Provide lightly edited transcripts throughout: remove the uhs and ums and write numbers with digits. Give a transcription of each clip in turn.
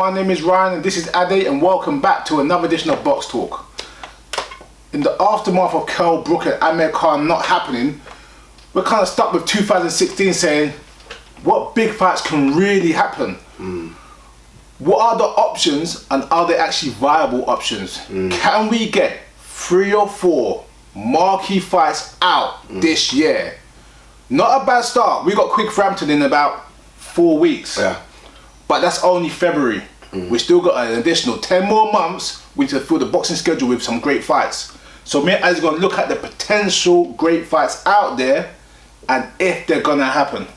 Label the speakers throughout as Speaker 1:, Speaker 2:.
Speaker 1: my name is Ryan and this is Ade, and welcome back to another edition of Box Talk. In the aftermath of Kell Brook and Amir Khan not happening, we're kind of stuck with 2016 saying, what big fights can really happen? What are the options, and are they actually viable options? Can we get 3 or 4 marquee fights out this year? Not a bad start. We got Quick Frampton in about 4 weeks.
Speaker 2: Yeah.
Speaker 1: But that's only February. We still got an additional 10 more months we need to fill the boxing schedule with some great fights. So me and Alex are going to look at the potential great fights out there and if they're going to happen.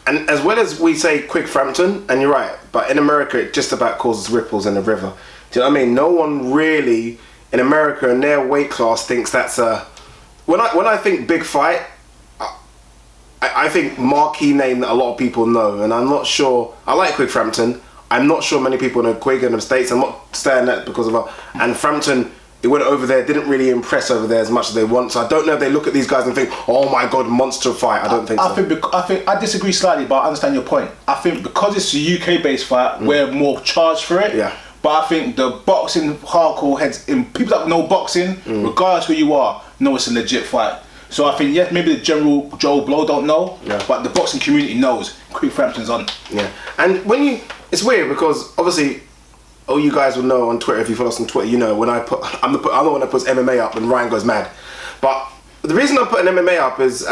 Speaker 2: And as well as we say Quick Frampton, and you're right, but in America it just about causes ripples in the river. Do you know what I mean? No one really in America in their weight class thinks that's a... When I think big fight, I think marquee name that a lot of people know, and I'm not sure. I like Quick Frampton. I'm not sure many people know Quig in the States. I'm not saying that because of her. And Frampton, it went over there, didn't really impress over there as much as they want. So I don't know if they look at these guys and think, oh my God, monster fight. I don't think so.
Speaker 1: I think I disagree slightly, but I understand your point. I think because it's a UK-based fight, we're more charged for it.
Speaker 2: Yeah.
Speaker 1: But I think the boxing hardcore heads, people that know boxing, regardless who you are, know it's a legit fight. So I think, yes, maybe the general Joe Blow don't know, but the boxing community knows Quick Frampton's on.
Speaker 2: Yeah, and when you, it's weird because obviously, all you guys will know on Twitter, if you follow us on Twitter, you know when I'm the one that puts MMA up and Ryan goes mad. But the reason I'm putting MMA up is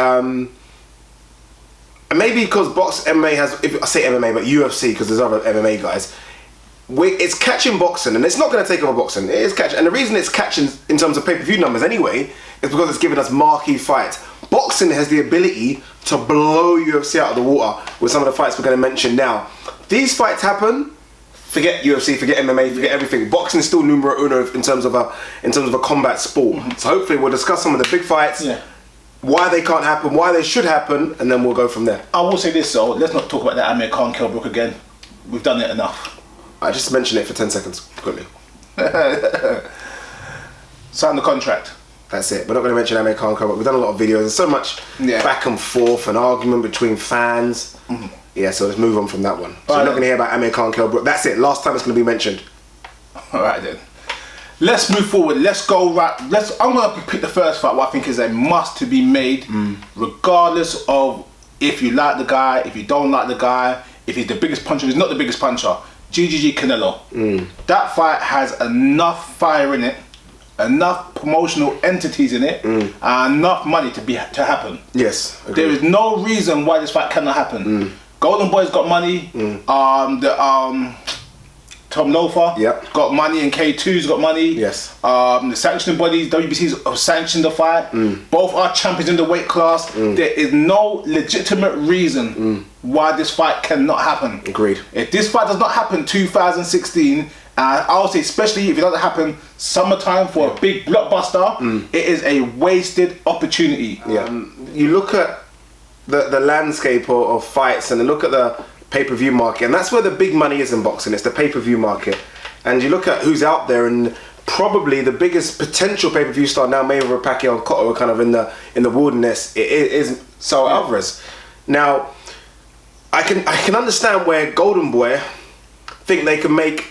Speaker 2: maybe because MMA has, if I say MMA, but UFC, because there's other MMA guys. It's catching boxing, and it's not going to take over boxing. It is catching, and the reason it's catching in terms of pay-per-view numbers anyway is because it's giving us marquee fights. Boxing has the ability to blow UFC out of the water with some of the fights we're going to mention now. These fights happen. Forget UFC, forget MMA, forget everything. Boxing is still numero uno in terms of a combat sport. So hopefully we'll discuss some of the big fights. Why they can't happen, why they should happen, and then we'll go from there.
Speaker 1: I will say this though, let's not talk about that Amir Khan Kell Brook again. We've done it enough.
Speaker 2: I just mentioned it for 10 seconds, quickly.
Speaker 1: Sign the contract.
Speaker 2: That's it. We're not going to mention Amir Khan, but we've done a lot of videos. There's so much back and forth and argument between fans. Yeah, so let's move on from that one. So we're not going to hear about Amir Khan, Kell Brook. That's it. Last time it's going to be mentioned.
Speaker 1: All right then. Let's move forward. Let's go right. I'm going to pick the first fight. What I think is a must to be made, regardless of if you like the guy, if you don't like the guy, if he's the biggest puncher, if he's not the biggest puncher. GGG Canelo. That fight has enough fire in it, enough promotional entities in it, and enough money to happen.
Speaker 2: Yes. Agreed.
Speaker 1: There is no reason why this fight cannot happen. Golden Boy's got money. Tom Loafer got money, and K2's got money.
Speaker 2: Yes.
Speaker 1: The sanctioning bodies, WBC's sanctioned the fight. Both are champions in the weight class. There is no legitimate reason why this fight cannot happen.
Speaker 2: Agreed.
Speaker 1: If this fight does not happen 2016, I'll say especially if it doesn't happen summertime for a big blockbuster, it is a wasted opportunity.
Speaker 2: You look at the landscape of fights and look at the pay-per-view market, and that's where the big money is in boxing. It's the pay-per-view market, and you look at who's out there, and probably the biggest potential pay-per-view star now, Mayweather, Pacquiao, and Cotto are kind of in the wilderness. It is Saul Alvarez. Now, I can understand where Golden Boy think they can make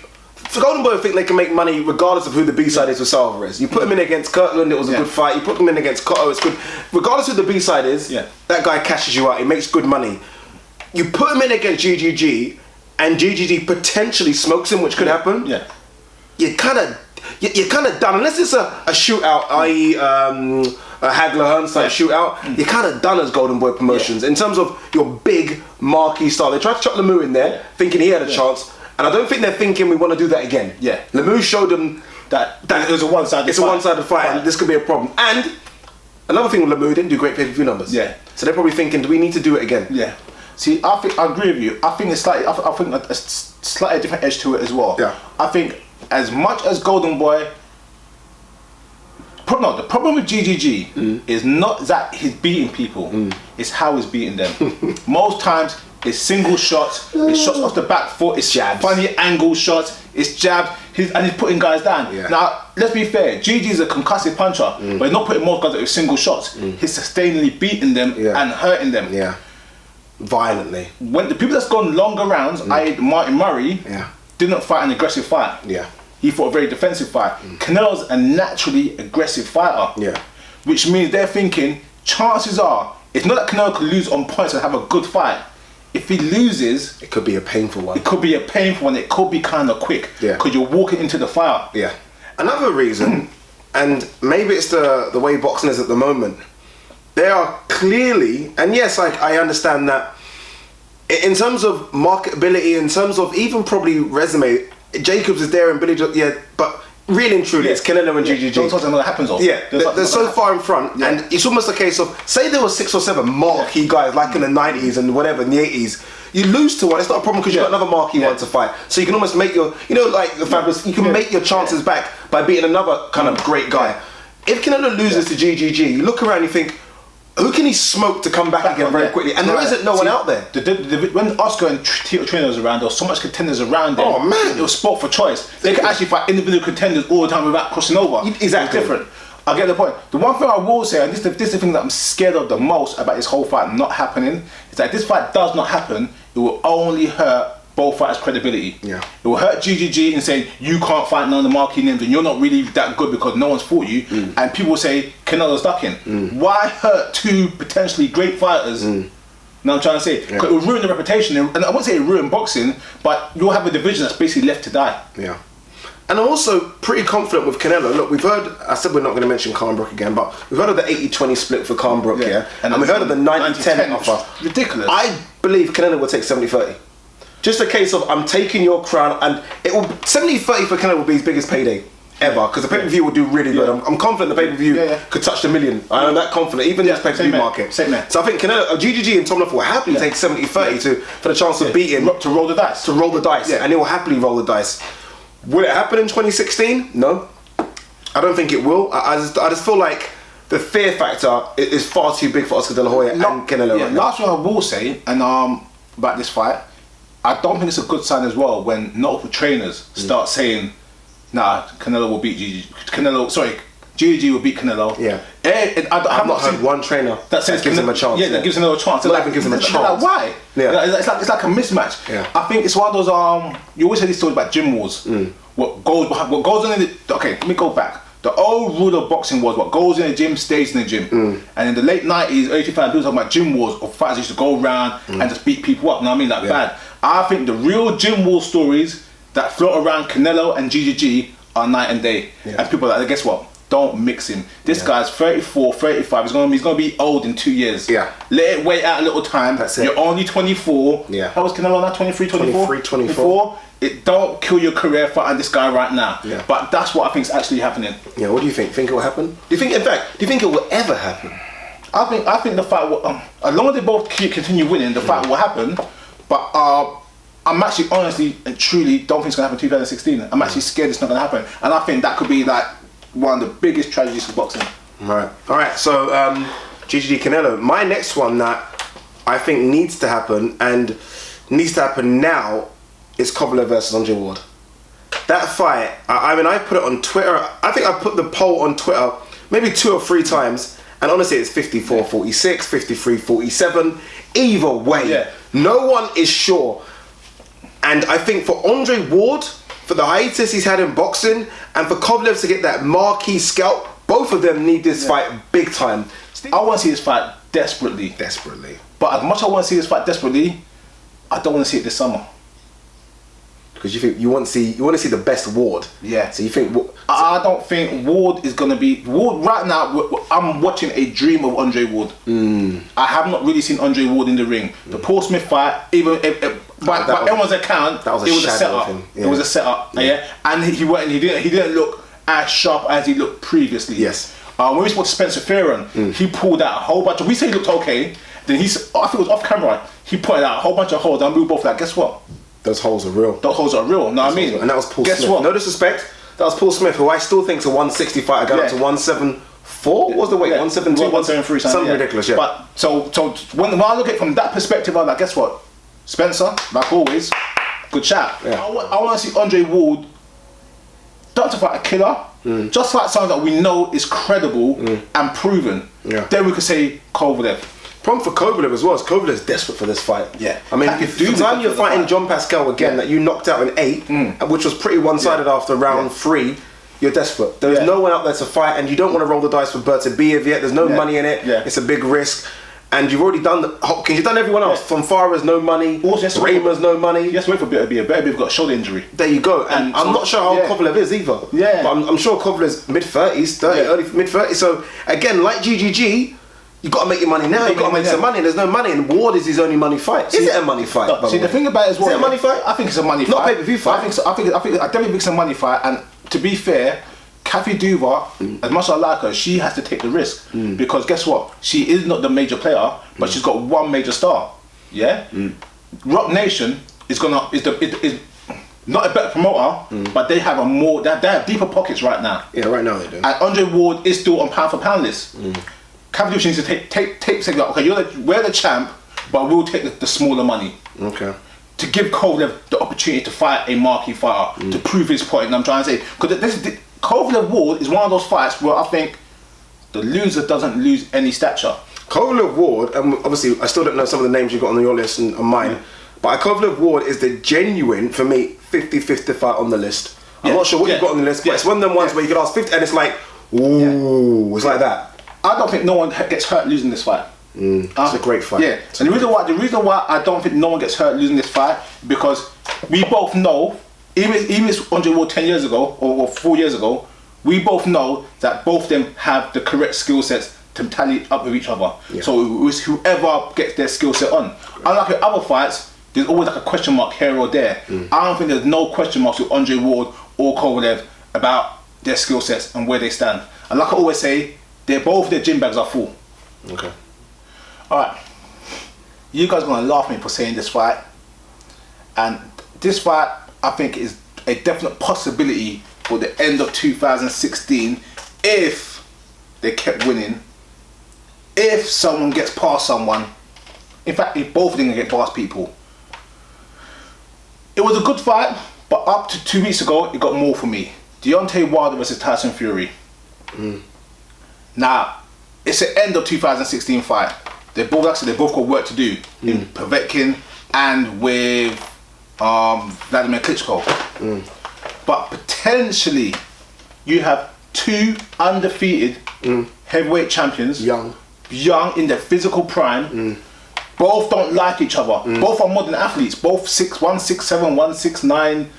Speaker 2: money regardless of who the B-side is with Saul Alvarez. You put him in against Kirkland, it was a good fight. You put him in against Cotto, it's good. Regardless of who the B-side is, that guy cashes you out. He makes good money. You put him in against GGG, and GGG potentially smokes him, which could happen. You're kind of done, unless it's a shootout, i.e. a Hagler-Hearns type shootout. You're kind of done as Golden Boy Promotions in terms of your big marquee star. They tried to chuck Lemieux in there, thinking he had a chance, and I don't think they're thinking we want to do that again. Lemieux showed them that
Speaker 1: it was a one-sided fight.
Speaker 2: It's a one-sided fight, and this could be a problem. And another thing with Lemieux, didn't do great pay-per-view numbers. So they're probably thinking, do we need to do it again?
Speaker 1: See, I agree with you. I think it's slightly, I think a slightly different edge to it as well. I think as much as Golden Boy, the problem with GGG is not that he's beating people, it's how he's beating them. Most times it's single shots, it's shots off the back foot, it's jabs, funny angle shots, it's jabs, and he's putting guys down. Now, let's be fair, GG's a concussive puncher, but he's not putting most guys with single shots. He's sustainably beating them and hurting them.
Speaker 2: Violently.
Speaker 1: When the people that's gone longer rounds, i.e. Martin Murray, didn't fight an aggressive fight.
Speaker 2: Yeah.
Speaker 1: He fought a very defensive fight. Canelo's a naturally aggressive fighter.
Speaker 2: Yeah.
Speaker 1: Which means they're thinking, chances are, it's not that Canelo could lose on points and have a good fight. If he loses,
Speaker 2: it could be a painful one.
Speaker 1: It could be a painful one. It could be kind of quick.
Speaker 2: Yeah.
Speaker 1: Because you're walking into the fire.
Speaker 2: Yeah. Another reason, and maybe it's the way boxing is at the moment, they are clearly, and yes, I understand that, in terms of marketability, in terms of even probably resume, Jacobs is there and Billy, but really and truly, it's Canelo and GGG.
Speaker 1: Don't talk about what happens.
Speaker 2: Yeah, they're so far in front, and it's almost a case of, say there were 6 or 7 marquee guys, like in the 90s and whatever, in the 80s, you lose to one, it's not a problem because you've got another marquee one to fight. So you can almost make your, like the Fabulous, you can make your chances back by beating another kind of great guy. If Canelo loses to GGG, you look around and you think, who can he smoke to come back again very quickly? And there isn't no one out there.
Speaker 1: When Oscar and Tito Trainer was around, there was so much contenders around there.
Speaker 2: Oh man,
Speaker 1: it was sport for choice. They could actually fight individual contenders all the time without crossing over.
Speaker 2: Exactly.
Speaker 1: It's different. I get the point. The one thing I will say, and this is the thing that I'm scared of the most about this whole fight not happening, is that if this fight does not happen, it will only hurt both fighters' credibility.
Speaker 2: Yeah.
Speaker 1: It will hurt GGG in saying you can't fight none of the marquee names and you're not really that good because no one's fought you. And people will say Canelo's ducking. Why hurt 2 potentially great fighters? Know what I'm trying to say? Because it will ruin the reputation, and I won't say it ruin boxing, but you'll have a division that's basically left to die.
Speaker 2: Yeah. And I'm also pretty confident with Canelo. Look, we've heard, I said we're not going to mention Khan Brook again, but we've heard of the 80-20 split for Khan Brook, and we've heard of the 90-10 offer.
Speaker 1: Ridiculous.
Speaker 2: I believe Canelo will take 70-30. Just a case of, I'm taking your crown, and it will 70-30 for Canelo will be his biggest payday ever, because the pay-per-view will do really good. I'm confident the pay-per-view could touch the million. I'm that confident, even in this pay-per-view market.
Speaker 1: Same there.
Speaker 2: So I think Canelo, GGG and Tom Loeffler will happily take 70-30 for the chance of beating,
Speaker 1: to roll the dice.
Speaker 2: To roll the dice, and he will happily roll the dice. Will it happen in 2016? No. I don't think it will. I just feel like the fear factor is far too big for Oscar De La Hoya and Canelo right now.
Speaker 1: Last thing I will say, and about this fight, I don't think it's a good sign as well when notable trainers start saying, nah, Canelo will beat GGG. GGG will beat Canelo.
Speaker 2: Yeah.
Speaker 1: I've
Speaker 2: not heard one trainer
Speaker 1: that says
Speaker 2: gives him a chance.
Speaker 1: Yeah, that gives him a chance.
Speaker 2: Not even gives him a chance.
Speaker 1: Like, why?
Speaker 2: Yeah.
Speaker 1: It's like a mismatch.
Speaker 2: Yeah.
Speaker 1: I think it's one of those, you always hear these stories about gym wars. What goes on in the, okay, let me go back. The old rule of boxing was what goes in the gym stays in the gym. And in the late 90s, early 2000s, people talking about gym wars of fighters used to go around and just beat people up. You know what I mean? Like bad. I think the real gym war stories that float around Canelo and GGG are night and day. And people are like, guess what? Don't mix him. This guy's 34, 35. He's gonna be old in 2 years.
Speaker 2: Yeah.
Speaker 1: Let it wait out a little time.
Speaker 2: That's it.
Speaker 1: You're only 24.
Speaker 2: Yeah.
Speaker 1: How was Canelo now? 23, 24?
Speaker 2: 23, 24.
Speaker 1: It don't kill your career fighting this guy right now.
Speaker 2: Yeah.
Speaker 1: But that's what I think is actually happening.
Speaker 2: Yeah. What do you think? Think it will happen? Do you think, in fact, do you think it will ever happen?
Speaker 1: I think the fight will, as long as they both continue winning, the fight will happen. But I'm actually honestly and truly don't think it's gonna happen in 2016. I'm actually scared it's not gonna happen, and I think that could be like one of the biggest tragedies for boxing.
Speaker 2: Right. All right. So GGG Canelo. My next one that I think needs to happen and needs to happen now is Kovalev versus Andre Ward. That fight. I mean, I put it on Twitter. I think I put the poll on Twitter maybe 2 or 3 times, and honestly, it's 54-46, 53-47. Either way, no one is sure. And I think for Andre Ward, for the hiatus he's had in boxing, and for Kovalev to get that marquee scalp, both of them need this fight big time.
Speaker 1: I want to see this fight desperately.
Speaker 2: Desperately.
Speaker 1: But as much as I want to see this fight desperately, I don't want to see it this summer.
Speaker 2: Because you think you want to see the best Ward.
Speaker 1: Yeah.
Speaker 2: So you think
Speaker 1: I don't think Ward is gonna be Ward right now. I'm watching a dream of Andre Ward. I have not really seen Andre Ward in the ring. The Paul Smith fight, even by everyone's account, it was a setup. It was a setup. Yeah. And he didn't look as sharp as he looked previously.
Speaker 2: Yes.
Speaker 1: When we spoke to Spencer Fearon, he pulled out a whole bunch of. We say he looked okay. Then I think it was off camera. He pointed out a whole bunch of holes, and we were both like, guess what?
Speaker 2: Those holes are real.
Speaker 1: Those holes are real. Know what I mean?
Speaker 2: And that was Paul Smith.
Speaker 1: Guess what?
Speaker 2: No disrespect. That was Paul Smith, who I still think is a 160 fighter, got up to 174. What was the weight? 172,
Speaker 1: 173,
Speaker 2: something ridiculous. Yeah.
Speaker 1: But so when I look at it from that perspective, I'm like, guess what? Spencer, like always, good chat.
Speaker 2: Yeah.
Speaker 1: I want to see Andre Ward not to fight a killer, just fight someone that we know is credible and proven.
Speaker 2: Yeah.
Speaker 1: Then we could say Kovalev.
Speaker 2: Problem for Kovalev as well is Kovalev's desperate for this fight.
Speaker 1: Yeah.
Speaker 2: I mean, if the time you're fighting John Pascal again that you knocked out in 8, which was pretty one-sided after round 3, you're desperate. There's no one out there to fight, and you don't want to roll the dice for Bertabiev yet. There's no money in it. It's a big risk. And you've already done Hopkins, you've done everyone else. From Farah's no money, Raymer's no money.
Speaker 1: Yes, wait for Bertabiev. Bertabiev got a shoulder injury.
Speaker 2: There you go. And I'm not sure how Kovalev is either.
Speaker 1: Yeah.
Speaker 2: But I'm sure Kovalev's mid-30s, early mid-30s. So, again, like GGG, you got to make your money now. You got to make some money. There's no money, and Ward is his only money fight. Is it a money fight?
Speaker 1: See, the thing about it as well.
Speaker 2: Is it a money fight?
Speaker 1: I think it's a money fight.
Speaker 2: Not a pay-per-view fight.
Speaker 1: I definitely think it's a money fight. And to be fair, Kathy Duva, as much as I like her, she has to take the risk because guess what? She is not the major player, but she's got one major star. Yeah. Rock Nation is not a better promoter, but they have they have deeper pockets right now.
Speaker 2: Yeah, right now they do.
Speaker 1: And Andre Ward is still on pound for pound list. Kathy Duva needs to take okay, we're the champ, but we'll take the smaller money.
Speaker 2: Okay.
Speaker 1: To give Kovalev the opportunity to fight a marquee fighter, to prove his point. And I'm trying to say, because Kovalev Ward is one of those fights where I think the loser doesn't lose any stature.
Speaker 2: Kovalev Ward, and obviously I still don't know some of the names you've got on your list and on mine, but Kovalev Ward is the genuine, for me, 50-50 fight on the list. I'm not sure what you've got on the list, but it's one of them ones where you could ask 50 and it's like, ooh, it's like that.
Speaker 1: I don't think no one gets hurt losing this fight.
Speaker 2: It's a great fight.
Speaker 1: Yeah, and the reason why I don't think no one gets hurt losing this fight, because we both know, even if Andre Ward 10 years ago or 4 years ago, we both know that both of them have the correct skill sets to tally up with each other. So it's whoever gets their skill set on. Unlike in other fights, there's always like a question mark here or there. I don't think there's no question marks with Andre Ward or Kovalev about their skill sets and where they stand. And like I always say, both their gym bags are full.
Speaker 2: Okay.
Speaker 1: Alright, you guys are going to laugh at me for saying this fight, and this fight I think is a definite possibility for the end of 2016 if they kept winning, if someone gets past someone, in fact if both of them get past people. It was a good fight, but up to 2 weeks ago it got more for me. Deontay Wilder versus Tyson Fury. Now, it's the end of 2016 fight. They both got work to do in Povetkin and with Vladimir Klitschko. But potentially, you have two undefeated heavyweight champions, young in their physical prime. Both don't like each other. Both are modern athletes. Both 6'1", 6'7", 169.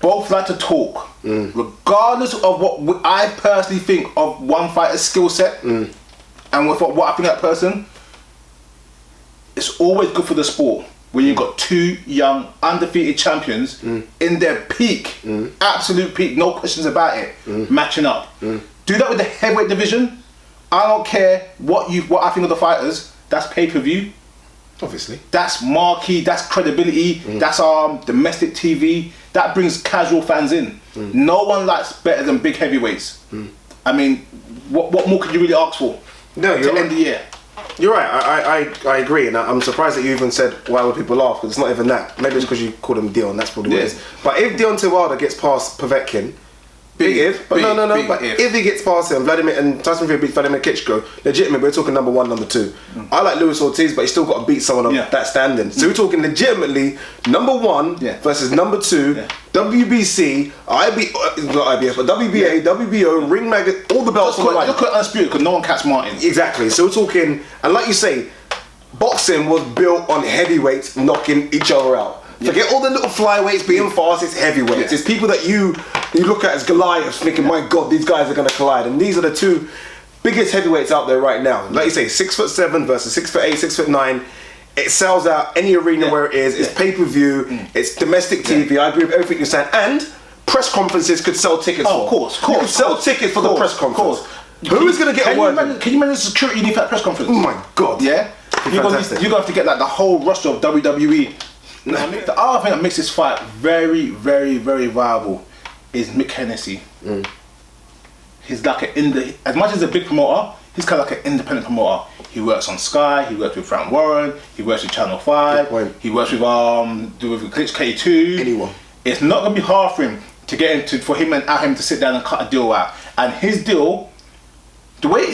Speaker 1: Both like to talk. Regardless of what I personally think of one fighter's skill set and with what I think of that person, it's always good for the sport when you've got two young undefeated champions in their peak, absolute peak, no questions about it, matching up. Do that with the heavyweight division. I don't care what I think of the fighters. That's pay-per-view.
Speaker 2: Obviously. That's
Speaker 1: marquee, that's credibility, that's domestic TV. That brings casual fans in. No one likes better than big heavyweights. I mean, what more could you really ask for?
Speaker 2: No, you're
Speaker 1: to end the year.
Speaker 2: You're right. I agree, and I'm surprised that you even said why would people laugh, because it's not even that. Maybe it's because you called him Dion. That's probably what it is. But if Deontay Wilder gets past Povetkin, if he gets past him, Vladimir and Tyson Fury beats Vladimir Klitschko, legitimately we're talking number 1, number 2. I like Luis Ortiz, but he's still got to beat someone of that standing. So we're talking legitimately number 1 versus number 2, WBC, not IBF, but WBA, WBO, Ring Magnet, all the belts on the line.
Speaker 1: Look at Undisputed, because no one catches Martin.
Speaker 2: Exactly. So we're talking, and like you say, boxing was built on heavyweights knocking each other out. Forget all the little flyweights being fast, it's heavyweights. It's people that you look at as Goliaths thinking, my God, these guys are going to collide. And these are the two biggest heavyweights out there right now. Like you say, 6'7" versus 6'8", 6'9". It sells out any arena where it is. It's pay-per-view. It's domestic TV. I agree with everything you're saying. And press conferences could sell tickets for.
Speaker 1: Of course.
Speaker 2: You could sell tickets for the press conference. Who is going to get a word?
Speaker 1: Can you manage the security you need for that press conference?
Speaker 2: Oh my God.
Speaker 1: Yeah? You're going to have to get like the whole roster of WWE. The other thing that makes this fight very, very, very viable is Mick Hennessy. He's like as much as a big promoter, he's kind of like an independent promoter. He works on Sky, he works with Frank Warren, he works with Channel 5, he works with Glitch K2.
Speaker 2: Anyone.
Speaker 1: It's not going to be hard for him to get for him to sit down and cut a deal out. And his deal, the way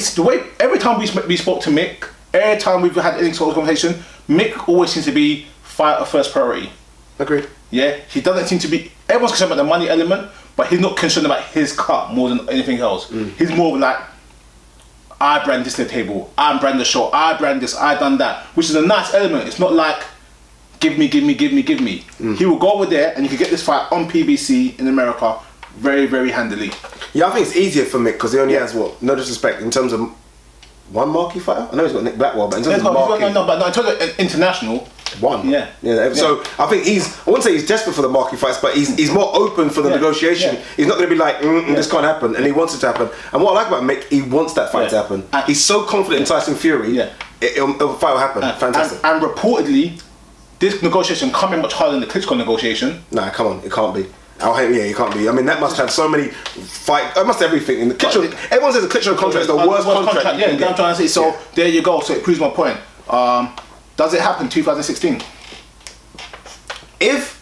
Speaker 1: every time we spoke to Mick, every time we've had any sort of conversation, Mick always seems to be fighter first priority.
Speaker 2: Agreed.
Speaker 1: Yeah, he doesn't seem to be. Everyone's concerned about the money element, but he's not concerned about his cut more than anything else. He's more like, I brand this to the table, I brand the show, I brand this, I done that, which is a nice element. It's not like, give me. He will go over there and you can get this fight on PBC in America very, very handily.
Speaker 2: Yeah, I think it's easier for Mick because he only has what? No disrespect, in terms of one marquee fighter. I know he's got Nick Blackwell, but in terms of marquee,
Speaker 1: but in terms of international.
Speaker 2: One.
Speaker 1: Yeah.
Speaker 2: So I think I wouldn't say he's desperate for the marquee fights, but he's more open for the negotiation. He's not going to be like, this can't happen, and he wants it to happen. And what I like about Mick, he wants that fight to happen. He's so confident in Tyson Fury. The fight will happen. Fantastic.
Speaker 1: And reportedly, this negotiation can't be much harder than the Klitschko negotiation.
Speaker 2: Nah, come on, it can't be. It can't be. I mean, that must have so many fight. It must have everything in the Klitschko. Everyone says the Klitschko contract is the worst contract.
Speaker 1: Yeah, I'm trying to say. So there you go. So it proves my point. Does it happen 2016?
Speaker 2: If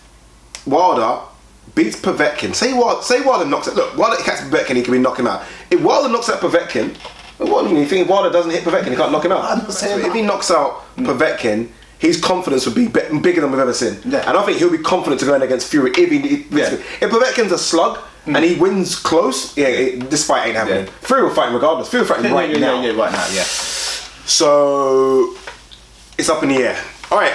Speaker 2: Wilder beats Povetkin, say Wilder knocks out. Look, Wilder catches Povetkin, he can knock him out. If Wilder knocks out Povetkin, what do you mean? You think Wilder doesn't hit Povetkin, he can't knock him out? I'm not saying if he knocks out Povetkin, his confidence would be bigger than we've ever seen. Yeah. And I think he'll be confident to go in against Fury if Povetkin's a slug and he wins close. This fight ain't happening. Fury will fight him regardless. Fury will fight him right now.
Speaker 1: Right now.
Speaker 2: So it's up in the air. All right.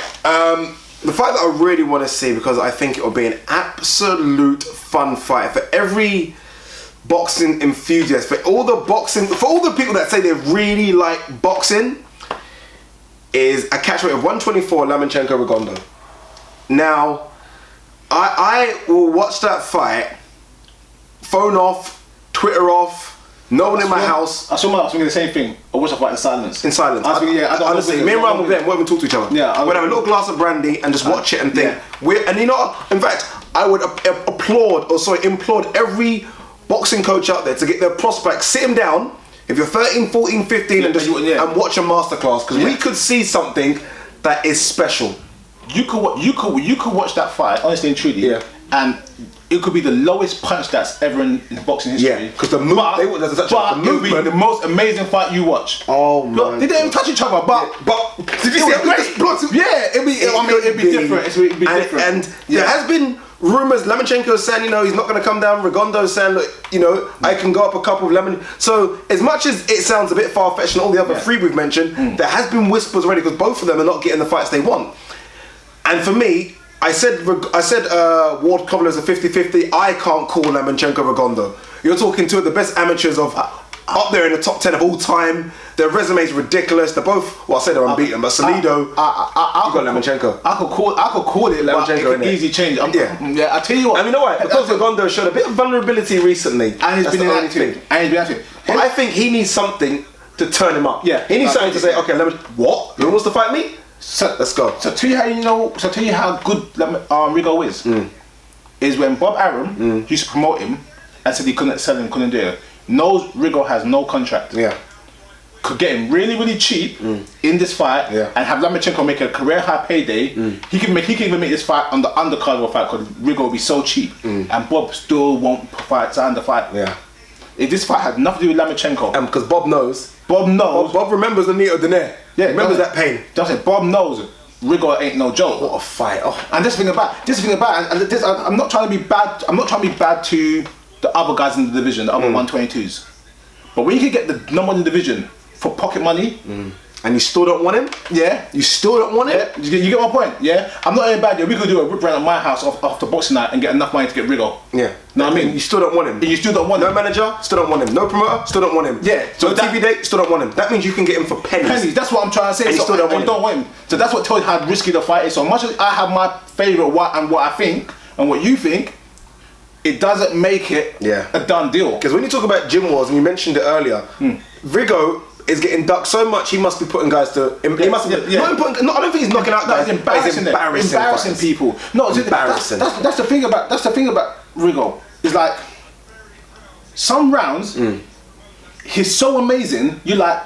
Speaker 2: The fight that I really want to see, because I think it will be an absolute fun fight for every boxing enthusiast, for all the people that say they really like boxing, is a catchweight of 124 Lomachenko Rigondeaux. Now, I will watch that fight, phone off, Twitter off, no one in my house.
Speaker 1: I saw my house thinking the same thing. I watched the fight in silence.
Speaker 2: Honestly, me and Ryan will won't even talk to each other.
Speaker 1: Yeah,
Speaker 2: we'll have a little glass of brandy and just watch it and think. And you know, in fact, I would implore every boxing coach out there to get their prospects, sit him down. If you're 13, 14, 15, and watch a masterclass, because we could see something that is special.
Speaker 1: You could watch that fight, honestly and truly, and it could be the lowest punch that's ever in boxing history.
Speaker 2: Yeah, because the movement,
Speaker 1: it would be the most amazing fight you watch.
Speaker 2: Oh my!
Speaker 1: They didn't even touch each other, but
Speaker 2: did you see it?
Speaker 1: It'd be different. It'd be different.
Speaker 2: And there has been rumours. Lomachenko saying, he's not going to come down. Rigondeaux saying, I can go up a couple of lemon. So as much as it sounds a bit far fetched, and all the other three we've mentioned, there has been whispers already, because both of them are not getting the fights they want. And for me, I said Ward Kovalev is a 50-50. I can't call Lomachenko Rigondeaux. You're talking two of the best amateurs of up there in the top 10 of all time. Their resume's ridiculous. They're both, I say they're unbeaten, but Salido, you got Lomachenko.
Speaker 1: I could call it Lomachenko. It could easy change. I tell you what.
Speaker 2: And you know what? Because Rigondeaux showed a bit of vulnerability recently,
Speaker 1: and he's been active.
Speaker 2: But I think he needs something to turn him up. Yeah, he needs something to say, okay, what? Who wants to fight me? So let's go.
Speaker 1: So tell you how good Rigo is when Bob Arum used to promote him and said he couldn't sell him, couldn't do it. Knows Rigo has no contract. Yeah. Could get him really, really cheap in this fight and have Lomachenko make a career high payday. He can even make this fight on the undercard of a fight because Rigo will be so cheap and Bob still won't sign the fight. Yeah. If this fight had nothing to do with Lomachenko.
Speaker 2: Because Bob knows. Bob remembers the Nito Donaire. Yeah, remembers that pain.
Speaker 1: That's it. Bob knows Rigo ain't no joke.
Speaker 2: What a fight!
Speaker 1: And this thing about, I'm not trying to be bad. I'm not trying to be bad to the other guys in the division, the other 122s. But when you can get the number one in the division for pocket money,
Speaker 2: and you still don't want him, you still don't want him.
Speaker 1: Yeah. You get my point. Yeah, I'm not any bad. We could do a rip round at my house after boxing night and get enough money to get Rigo.
Speaker 2: Yeah.
Speaker 1: Know what I mean?
Speaker 2: You still don't want him.
Speaker 1: You still don't want him.
Speaker 2: No manager, still don't want him. No promoter, still don't want him.
Speaker 1: Yeah.
Speaker 2: So TV date, still don't want him. That means you can get him for pennies.
Speaker 1: That's what I'm trying to say.
Speaker 2: And you still don't want him.
Speaker 1: So that's what tells you how risky the fight is. So much as I have my favourite what I think and what you think, it doesn't make it a done deal.
Speaker 2: Because when you talk about gym wars, and you mentioned it earlier, Rigo is getting ducked so much he must be putting guys to. He must be. I don't think he's knocking out guys.
Speaker 1: He's embarrassing people. No,
Speaker 2: embarrassing.
Speaker 1: That's the thing about Rigo. It's like some rounds he's so amazing. You like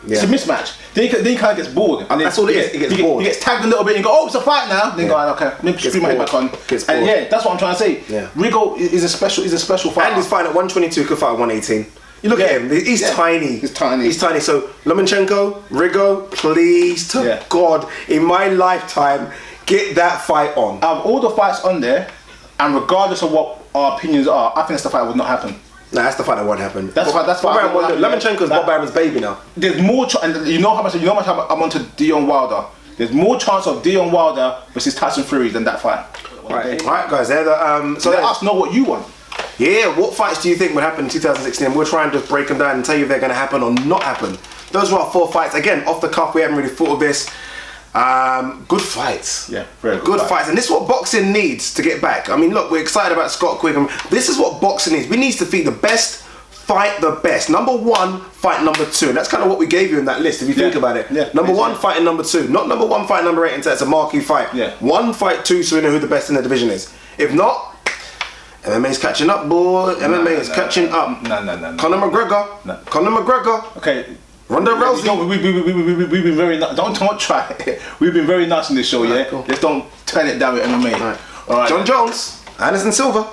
Speaker 1: it's a mismatch. Then he kind of gets bored. And
Speaker 2: that's all it is. He gets bored.
Speaker 1: He gets tagged a little bit and go, it's a fight now. Then go, okay, let me screw my head back on. And that's what I'm trying to say. Yeah. Rigo is a special fighter.
Speaker 2: And he's fighting at 122, could fight at 118. You look at him. He's tiny.
Speaker 1: He's tiny.
Speaker 2: He's tiny. So Lomachenko, Rigondeaux, please to God, in my lifetime, get that fight on.
Speaker 1: Out of all the fights on there, and regardless of what our opinions are, I think that's the fight would not happen.
Speaker 2: Nah, that's the fight that won't happen.
Speaker 1: That's why.
Speaker 2: Lomachenko's Bob Arum's baby now.
Speaker 1: There's more, and you know how much I'm onto Deontay Wilder. There's more chance of Deontay Wilder versus Tyson Fury than that fight.
Speaker 2: Right, guys. They're the
Speaker 1: so let us know what you want.
Speaker 2: Yeah, what fights do you think would happen in 2016? We'll try and just break them down and tell you if they're going to happen or not happen. Those were our 4 fights. Again, off the cuff, we haven't really thought of this. Good fights.
Speaker 1: Yeah, very
Speaker 2: good fights. And this is what boxing needs to get back. I mean, look, we're excited about Scott Quigley. This is what boxing needs. We need to defeat the best, fight the best. Number 1, fight number 2. And that's kind of what we gave you in that list, if you think about it.
Speaker 1: Yeah,
Speaker 2: number 1, fighting number 2. Not number 1, fight number 8, and that's a marquee fight.
Speaker 1: Yeah.
Speaker 2: 1, fight 2, so we know who the best in the division is. If not, MMA's catching up, boy. MMA is catching up.
Speaker 1: No.
Speaker 2: Conor McGregor.
Speaker 1: No.
Speaker 2: Conor McGregor.
Speaker 1: Okay.
Speaker 2: Ronda Rousey.
Speaker 1: We've been very nice. Don't try it. We've been very nice in this show, yeah?
Speaker 2: Cool.
Speaker 1: Just don't turn it down with MMA.
Speaker 2: Right.
Speaker 1: All right.
Speaker 2: John Jones. Anderson Silva.